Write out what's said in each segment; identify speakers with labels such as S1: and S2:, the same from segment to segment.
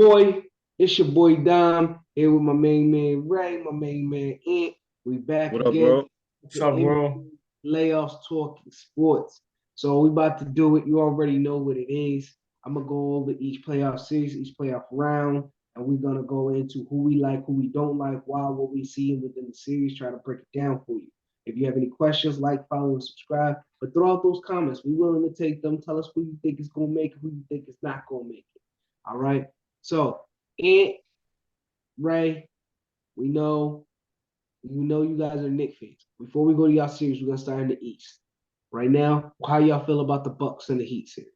S1: boy. It's your boy Dom here with my main man Ray, my main man Ant. We back
S2: What up,
S1: again.
S2: bro?
S3: What's
S1: The
S3: up, bro?
S1: NBA playoffs talking sports. So we about to do it. You already know what it is. I'm gonna go over each playoff series, each playoff round, and we're gonna go into who we like, who we don't like, why, what we see within the series. Try to break it down for you. If you have any questions, like, follow, and subscribe. But throw out those comments. We're willing to take them. Tell us who you think is gonna make it, who you think is not gonna make it. All right. So, Ant, Ray, we know you guys are Knicks fans. Before we go to y'all series, we're gonna start in the East. Right now, how y'all feel about the Bucks and the Heat series?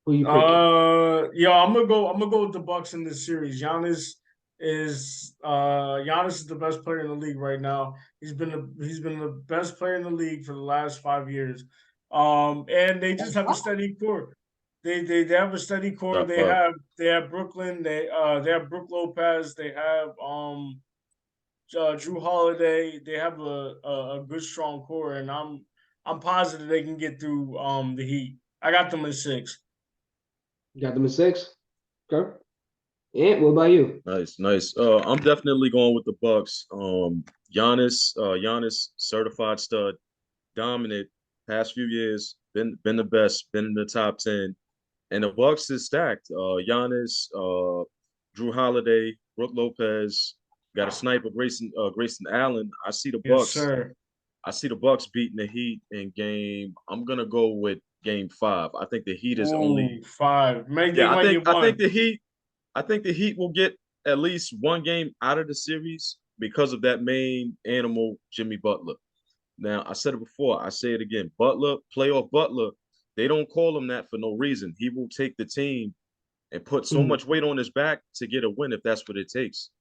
S1: Who you picking?
S3: I'm gonna go with the Bucks in this series. Giannis is the best player in the league right now. He's been the best player in the league for the last 5 years. And they just have a steady core. They have a steady core.
S2: Top
S3: They
S2: five.
S3: have they have Brooklyn. They have Brook Lopez. They have Drew Holiday. They have a good strong core, and I'm positive they can get through the Heat. I got them in six.
S1: You got them in six? Okay. Ant, what about you?
S2: Nice, nice. I'm definitely going with the Bucks. Giannis, certified stud, dominant. Past few years, been the best, been in the top 10, and the Bucks is stacked. Giannis, Drew Holiday, Brook Lopez, got a sniper, Grayson Allen.
S3: Yes, sir.
S2: I see the Bucks beating the Heat in game. I'm gonna go with game 5. I think the Heat is
S3: Ooh,
S2: only.
S3: five. Maybe they
S2: Yeah,
S3: might get
S2: I think
S3: one.
S2: the Heat I think the Heat will get at least one game out of the series because of that main animal, Jimmy Butler. Now, I said it before, I say it again. Butler, playoff Butler, they don't call him that for no reason. He will take the team and put so
S1: Hmm.
S2: much weight on his back to get a win if that's what it takes.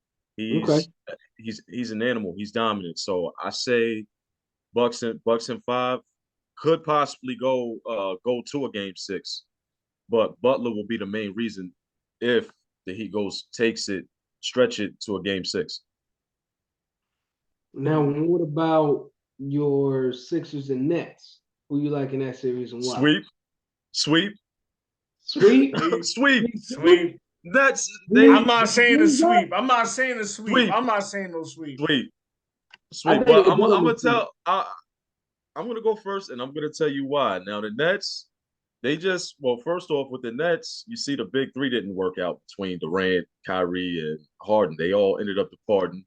S1: Okay.
S2: He's an animal. He's dominant. So I say Bucks and 5 could possibly go to a game 6, but Butler will be the main reason if the Heat takes it, stretch it to a game 6.
S1: Now, what about your Sixers and Nets? Who you like in that series and why?
S2: Sweep, sweep,
S1: Sweet.
S3: Sweep,
S2: sweep.
S3: sweep.
S2: That's
S1: Sweet.
S2: they
S3: I'm not saying a
S1: Sweet.
S3: sweep. I'm not saying a sweep.
S2: sweep,
S3: I'm not saying no sweep.
S2: sweep,
S1: I
S2: sweep.
S1: think
S2: Well,
S1: it's
S2: I'm
S1: gonna
S2: gonna
S1: be
S2: I'm gonna go first, and I'm gonna tell you why. Now the Nets, they just well, first off with the Nets, you see the big three didn't work out between Durant, Kyrie, and Harden. They all ended up departing.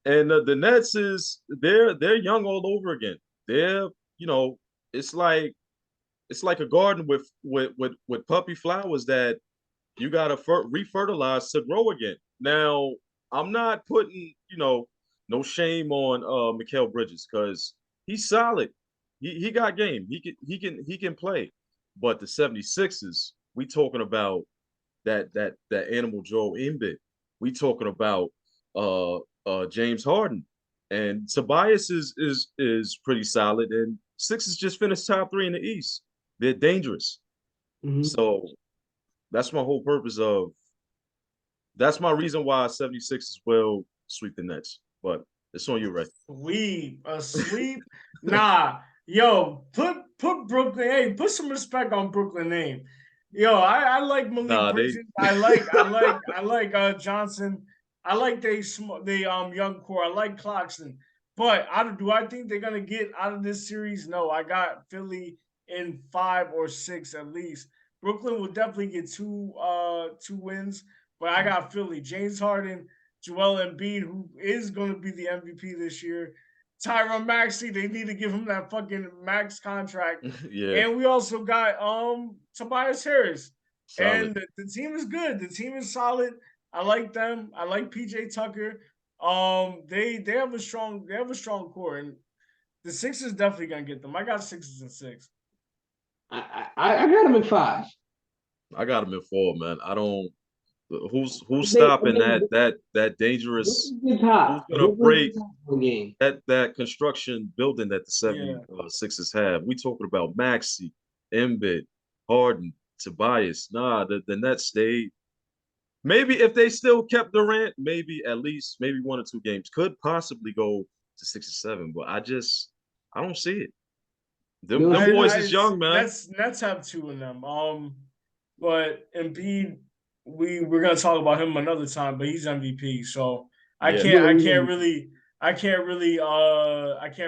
S2: And the Nets is they're young all over again. They're you know it's like a garden with puppy flowers that you got to refertilize to grow again. Now I'm not putting no shame on Mikal Bridges because he's solid. He got game. He can play. But the 76ers, we talking about that animal Joel Embiid. We talking about James Harden, and Tobias is pretty solid. And Sixers just finished top 3 in the East. They're dangerous.
S1: Mhm.
S2: So that's my whole purpose of. That's my reason why 76ers will sweep the Nets. But it's on you, Ray.
S3: Sweep. A sweep? Nah. Yo, put Brooklyn. Hey, put some respect on Brooklyn name. Yo, I like Malik
S2: Nah, they.
S3: Bridges. I like Johnson. I like they young core. I like Clarkson. But do I think they're gonna get out of this series? No, I got Philly in 5 or 6 at least. Brooklyn will definitely get two wins, but I got Philly. James Harden, Joel Embiid, who is going to be the MVP this year. Tyron Maxey, they need to give him that fucking max contract.
S2: Yeah,
S3: And we also got Tobias Harris.
S2: solid.
S3: And the team is good. The team is solid. I like them. I like PJ Tucker. They have a strong core, and the Sixers definitely gonna get them. I got Sixers and 6.
S1: I got them in five.
S2: I got him in 4, man. I don't. Who's
S1: I
S2: stopping
S1: think
S2: that dangerous?
S1: Brooklyn gets
S2: Who's
S1: hot.
S2: gonna
S1: Brooklyn
S2: break
S1: gets hot one game.
S2: that construction building that the
S3: Yeah.
S2: 76ers have? We talking about Maxi, Embiid, Harden, Tobias. Nah, the Nets stayed. Maybe if they still kept Durant, maybe at least maybe 1 or 2 games could possibly go to 6 or 7. But I don't see it.
S1: You
S2: Them
S1: don't
S2: them
S1: see
S2: boys
S3: I
S2: is young, man.
S3: Nets have two in them. But Embiid we're gonna talk about him another time, but he's MVP. So I
S2: Yeah.
S3: can't
S1: Yeah,
S3: I
S1: yeah.
S3: can't really I can't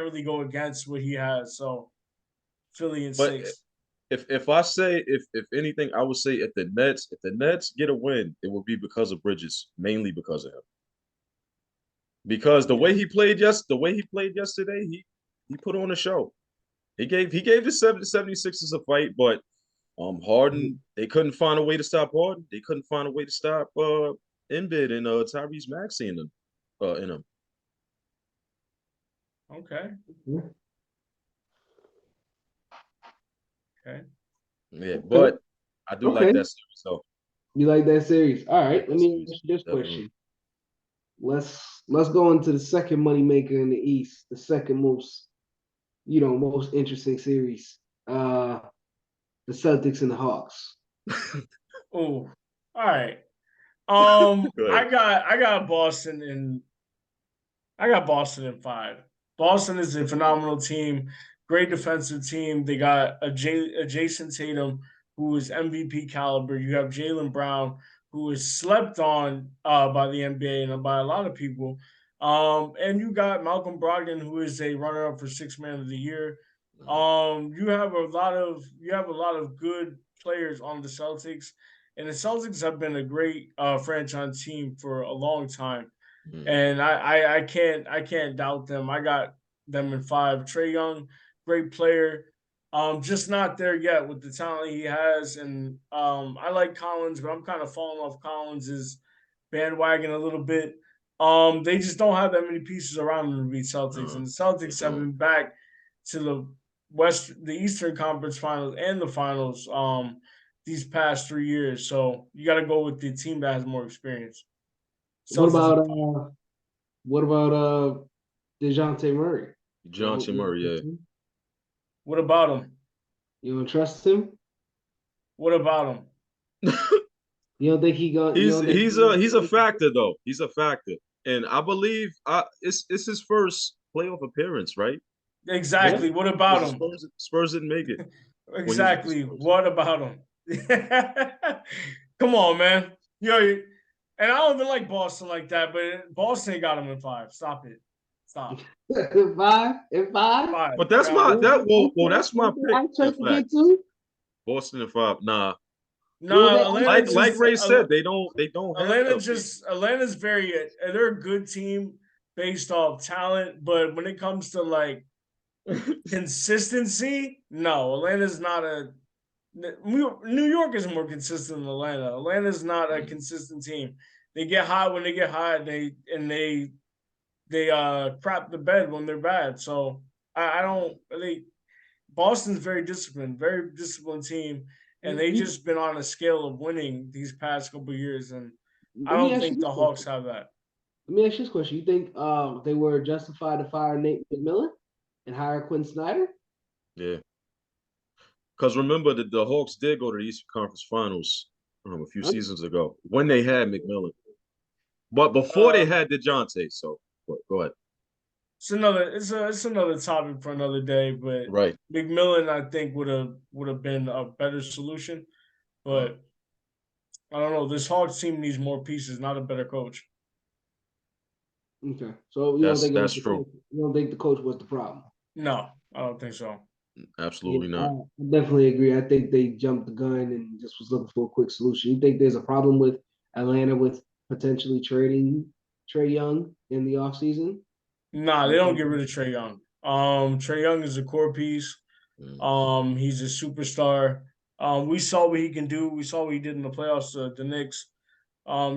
S3: really go against what he has. So Philly in
S2: But
S3: 6.
S2: if I say if anything, I would say if the Nets get a win, it will be because of Bridges, mainly because of him. Because the way he played yesterday, he put on a show. He gave the 76ers a fight, but Harden, they couldn't find a way to stop Harden. They couldn't find a way to stop Embiid and Tyrese Maxey in him.
S3: Okay. Okay.
S2: Yeah,
S1: Okay.
S2: but I do like
S1: Okay.
S2: that series though.
S1: You like that series? All
S2: I like
S1: right. Let
S2: that
S1: me
S2: series.
S1: ask you this
S2: Definitely.
S1: question. Let's go into the second moneymaker in the East, the second most interesting series. The Celtics and the Hawks.
S3: Oh, all right.
S2: Go ahead.
S3: I got Boston in 5. Boston is a phenomenal team, great defensive team. They got a Jason Tatum, who is MVP caliber. You have Jalen Brown, who is slept on by the NBA and by a lot of people. And you got Malcolm Brogdon, who is a runner-up for Sixth Man of the Year. You have a lot of good players on the Celtics, and the Celtics have been a great franchise team for a long time,
S2: Mhm.
S3: and I can't doubt them. I got them in 5. Trey Young, great player, just not there yet with the talent he has, and I like Collins, but I'm kind of falling off Collins's bandwagon a little bit. They just don't have that many pieces around them to beat Celtics, and the
S2: They
S3: Celtics have
S2: don't.
S3: been back to the Eastern Conference Finals and the Finals these past 3 years. So you got to go with the team that has more experience.
S1: What
S3: Celtics.
S1: about DeJounte Murray?
S2: John Murray, yeah.
S3: What about him?
S1: You don't trust him?
S3: What about him?
S1: You don't think he going? You
S2: He's
S1: don't think
S2: he's a he's a factor though. He's a factor, and I believe it's his first playoff appearance, right?
S1: Yeah.
S3: Exactly. What
S2: Because
S3: about
S2: the
S3: him?
S2: Spurs didn't make it when he was with the
S3: Exactly.
S2: Spurs.
S3: What about him? Come on, man. And I don't even like Boston like that, but Boston got him in 5. Stop it. Stop.
S1: Five and five.
S3: 5.
S2: But that's
S3: Yeah.
S2: my that
S1: You
S2: well that's my pick.
S1: I
S2: In
S1: trust to
S2: fact,
S1: get to.
S2: Boston and 5. Nah,
S1: You don't
S3: No,
S1: think I
S3: Atlanta
S1: trust?
S2: like
S3: just
S2: Ray said, they don't have
S3: Atlanta
S2: LP.
S3: just Atlanta's very they're a good team based off talent, but when it comes to like consistency, no, Atlanta's not a New York is more consistent than Atlanta. Atlanta's not a consistent team. They get hot when they get hot. They crap the bed when they're bad. So I don't. Boston's very disciplined team, and they
S1: You,
S3: just been on a scale of winning these past couple of years. And I
S1: let me
S3: don't
S1: ask you
S3: think
S1: this
S3: the Hawks
S1: question.
S3: have that.
S1: Let me ask you this question. You think they were justified to fire Nate McMillan and hire Quinn Snyder?
S2: Yeah, because remember that the Hawks did go to the Eastern Conference Finals a few
S1: I'm,
S2: seasons ago when they had McMillan, but before
S3: Uh,
S2: they had DeJounte. So go ahead.
S3: it's another topic for another day. But
S2: Right.
S3: McMillan, I think would have been a better solution.
S2: Uh,
S3: But I don't know. This Hawks team needs more pieces, not a better coach.
S1: okay. So you don't
S2: that's
S1: think it was
S2: that's
S1: the
S2: true.
S1: coach? You don't think the coach was the problem?
S3: No, I don't think so.
S1: Yeah,
S2: Absolutely
S1: I
S2: not.
S1: definitely agree. I think they jumped the gun and just was looking for a quick solution. You think there's a problem with Atlanta with potentially trading Trey Young in the offseason?
S3: Nah, they don't get rid of Trey Young. Trey Young is a core piece.
S2: Mm.
S3: He's a superstar. We saw what he can do. We saw what he did in the playoffs. The Knicks.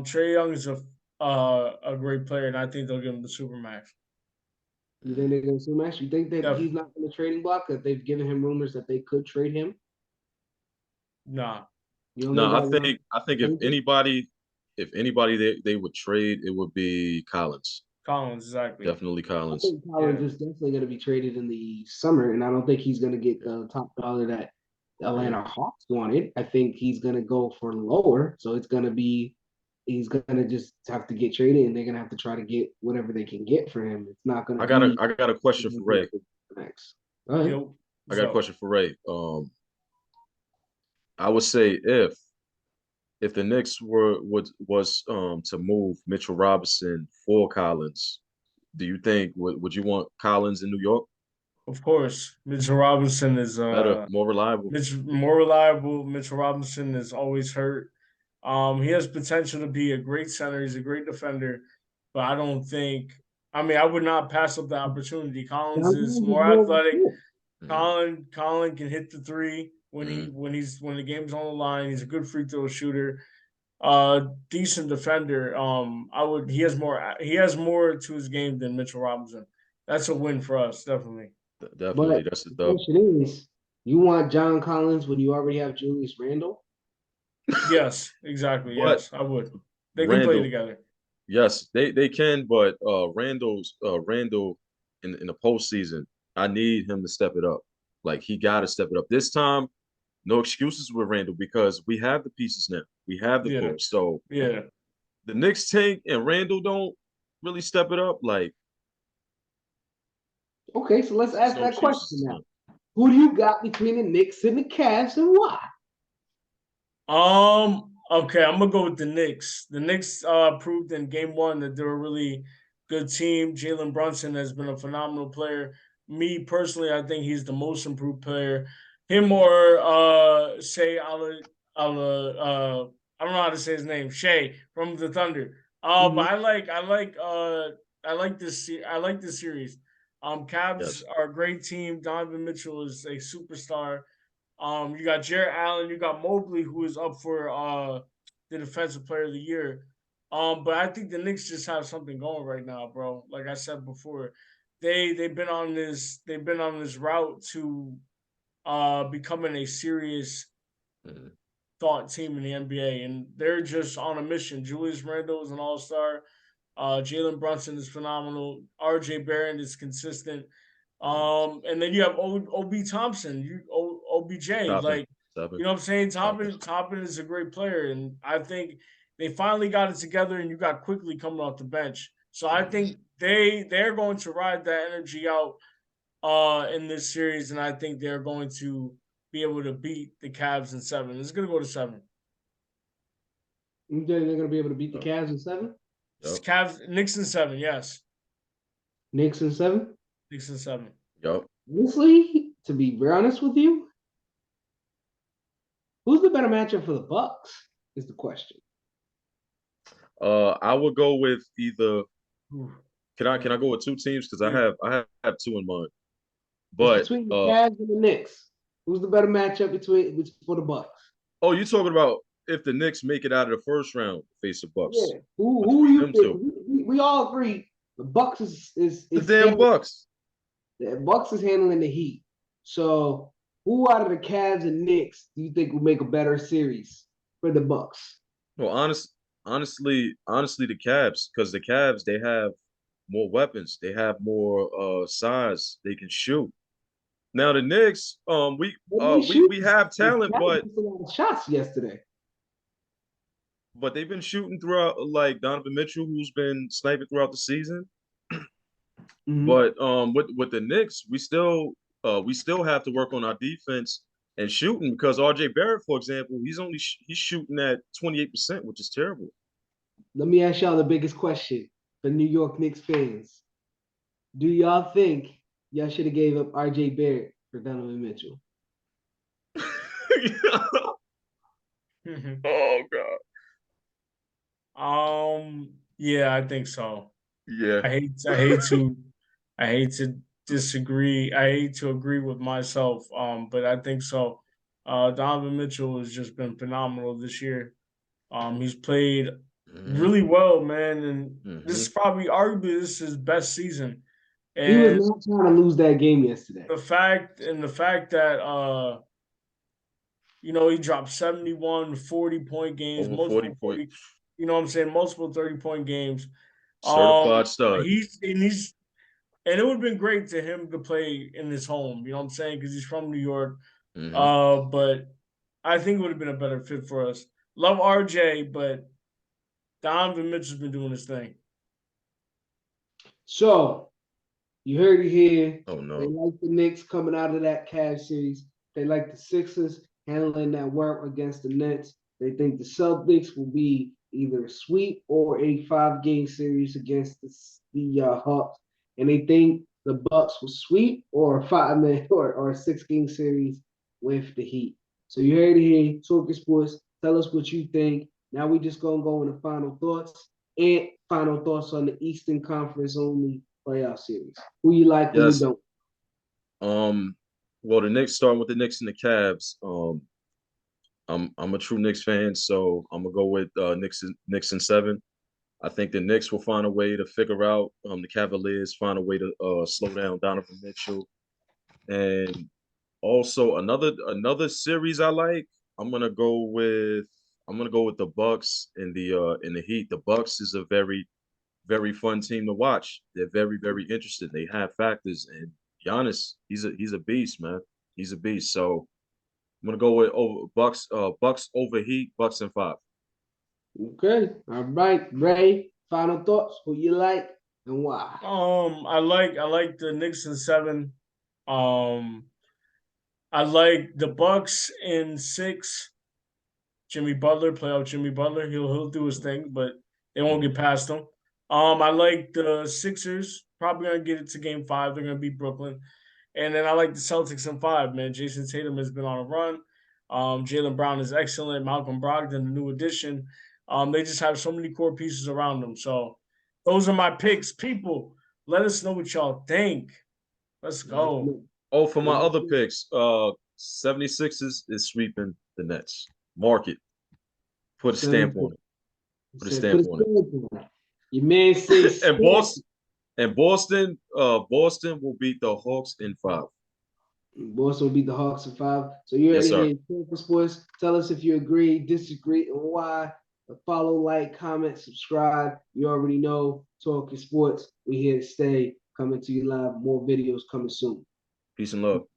S3: Trey Young is a great player, and I think they'll give him the supermax.
S1: You think they're going to smash? You think that
S3: Def-
S1: he's not in the trading block? That they've given him rumors that they could trade him?
S3: nah,
S1: You don't think
S2: No, I
S1: that
S2: think I think if
S1: was
S2: anybody they would trade, it would be Collins.
S3: Collins exactly.
S2: Definitely
S1: I
S2: Collins.
S1: think Collins
S3: Yeah,
S1: is definitely going to be traded in the summer, and I don't think he's going to get the top dollar that the
S2: Yeah.
S1: Atlanta Hawks wanted. I think he's going to go for lower, so it's going to be he's going to just have to get traded, and they're going to have to try to get whatever they can get for him. It's not going to
S2: I got a
S1: be
S2: I got a question for Ray.
S1: next. Go ahead.
S3: yo,
S2: I got a
S3: so
S2: question for Ray. I would say if if the Knicks was to move Mitchell Robinson for Collins, do you think would you want Collins in New York?
S3: Of course, Mitchell Robinson is
S2: Better, more reliable.
S3: More reliable. Mitchell Robinson is always hurt. He has potential to be a great center. He's a great defender, but I don't think. I mean, I would not pass up the opportunity. Collins is more athletic. Colin can hit the three when when the game's on the line. He's a good free throw shooter. Decent defender. He has more to his game than Mitchell Robinson. That's a win for us, definitely.
S2: Definitely,
S1: But
S2: that's the
S1: the
S2: dub.
S1: question is, you want John Collins when you already have Julius Randle?
S3: Yes, exactly.
S2: But
S3: Yes, I would. They can play
S2: Randall,
S3: together.
S2: yes, they can, but Randall in the postseason, I need him to step it up. Like he got to step it up this time. No excuses with Randall because we have the pieces now. We have the
S3: Yeah,
S2: core. So
S3: yeah.
S2: the Knicks tank and Randall don't really step it up. Like
S1: Okay, so let's
S2: there's
S1: ask
S2: no
S1: that question
S2: excuses.
S1: now. Who do you got between the Knicks and the Cavs, and why?
S3: Okay, I'm gonna go with the Knicks. The Knicks proved in game one that they're a really good team. Jalen Brunson has been a phenomenal player. Me personally, I think he's the most improved player. Him or Shea I don't know how to say his name, Shea from the Thunder. But
S1: Mhm.
S3: I like this series. Cavs
S2: Yes.
S3: are a great team. Donovan Mitchell is a superstar. You got Jarrett Allen, you got Mobley, who is up for the Defensive Player of the Year. But I think the Knicks just have something going right now, bro. Like I said before, they've been on this route to becoming a serious
S2: Mhm.
S3: thought team in the NBA, and they're just on a mission. Julius Randle is an all star. Jalen Brunson is phenomenal. RJ Barrett is consistent.
S2: Mhm.
S3: And then you have OB Thompson, OBJ.
S2: Toppin,
S3: Like,
S2: seven,
S3: you know what I'm saying?
S2: Toppin.
S3: Toppin is a great player, and I think they finally got it together. And you got quickly coming off the bench, so I
S2: Mhm.
S3: think they're going to ride that energy out in this series, and I think they're going to be able to beat the Cavs in seven. It's going to go to seven.
S1: You think they're going to be able to beat the
S2: Yep.
S1: Cavs in seven?
S2: Yep.
S3: Cavs, Knicks in seven. Yes,
S1: Knicks in seven?
S3: Knicks in seven.
S2: Yep.
S1: Honestly, to be very honest with you, who's the better matchup for the Bucks? Is the question.
S2: I would go with either.
S3: Ooh,
S2: Can I go with two teams because
S3: yeah.
S2: I have two in mind.
S1: It's
S2: But
S1: between the Cavs and the Knicks. Who's the better matchup between for the Bucks?
S2: oh, you talking about if the Knicks make it out of the first round, face the Bucks
S1: Yeah. Who
S2: between
S1: you
S2: them
S1: think?
S2: two.
S1: We all agree the Bucks
S2: The
S1: is
S2: damn
S1: handling
S2: Bucks.
S1: the Bucks is handling the Heat. So who out of the Cavs and Knicks do you think will make a better series for the Bucks?
S2: Well, honestly, the Cavs because the Cavs they have more weapons. They have more size. They can shoot. Now the Knicks,
S1: When they shoot,
S2: we have
S1: the
S2: talent,
S1: Cavs missed a lot of shots yesterday.
S2: but they've been shooting throughout like Donovan Mitchell, who's been sniping throughout the season.
S1: Mm-hmm.
S2: But with the Knicks, we still have to work on our defense and shooting because RJ Barrett, for example, he's shooting at 28%, which is terrible.
S1: Let me ask y'all the biggest question for New York Knicks fans. Do y'all think y'all should have gave up RJ Barrett for Donovan Mitchell?
S2: Oh God.
S3: Yeah, I think so.
S2: Yeah.
S3: I hate to disagree. I hate to agree with myself. But I think so. Donovan Mitchell has just been phenomenal this year. He's played
S2: Hmm.
S3: really well, man, and this is
S2: Hmm.
S3: probably arguably this is his best season.
S1: He was
S3: And
S1: not trying to lose that game yesterday.
S3: the fact that you know, he dropped 71, 40 point games,
S2: Over 40
S3: multiple
S2: point
S3: 40, you know what I'm saying, multiple 30-point games.
S2: certified stud.
S3: He's and it would have been great to him to play in his home, you know what I'm saying? Because he's from New York.
S2: Hmm.
S3: But I think it would have been a better fit for us. Love RJ, but Donovan Mitchell's been doing his thing.
S1: So you heard it here.
S2: Oh
S1: They
S2: no.
S1: like the Knicks coming out of that Cavs series. They like the Sixers handling that work against the Nets. They think the Celtics will be either a sweep or a 5-game series against the Hawks, and they think the Bucks will sweep or a 5-man or a 6-game series with the Heat. So you heard it here, Talkin Sports. Tell us what you think. Now we just gonna go into final thoughts on the Eastern Conference only playoff series. Who you like, who you
S2: Yes.
S1: don't.
S2: Well, the Knicks, starting with the Knicks and the Cavs. I'm a true Knicks fan, so I'm gonna go with Knicks in 7. I think the Knicks will find a way to figure out the Cavaliers find a way to slow down Donovan Mitchell, and also another series I like. I'm gonna go with the Bucks and the Heat. The Bucks is a very fun team to watch. They're very interested. They have factors, and Giannis, he's a beast, man. He's a beast. So I'm gonna go with Bucks over Heat, Bucks in 5.
S1: Okay, all right, Ray. Final thoughts. Who you like and why?
S3: I like the Knicks in 7. Um, I like the Bucks in 6. Jimmy Butler, playoff Jimmy Butler. He'll do his thing, but they won't get past him. I like the Sixers. Probably gonna get it to Game 5. They're gonna beat Brooklyn, and then I like the Celtics in 5. Man, Jason Tatum has been on a run. Jaylen Brown is excellent. Malcolm Brogdon, the new addition. They just have so many core pieces around them. So those are my picks. People, let us know what y'all think. Let's go.
S2: Oh, for my other picks, 76ers is sweeping the Nets. Mark it. Put a stamp on it. Put a stamp on it.
S1: Your man says
S2: and Boston will beat the Hawks in 5.
S1: Boston will beat the Hawks in 5. So you're
S2: Yes,
S1: here Talkin Sports. Tell us if you agree, disagree, and why. Follow, like, comment, subscribe. You already know Talkin Sports. We here to stay. Coming to you live. More videos coming soon.
S2: Peace and love.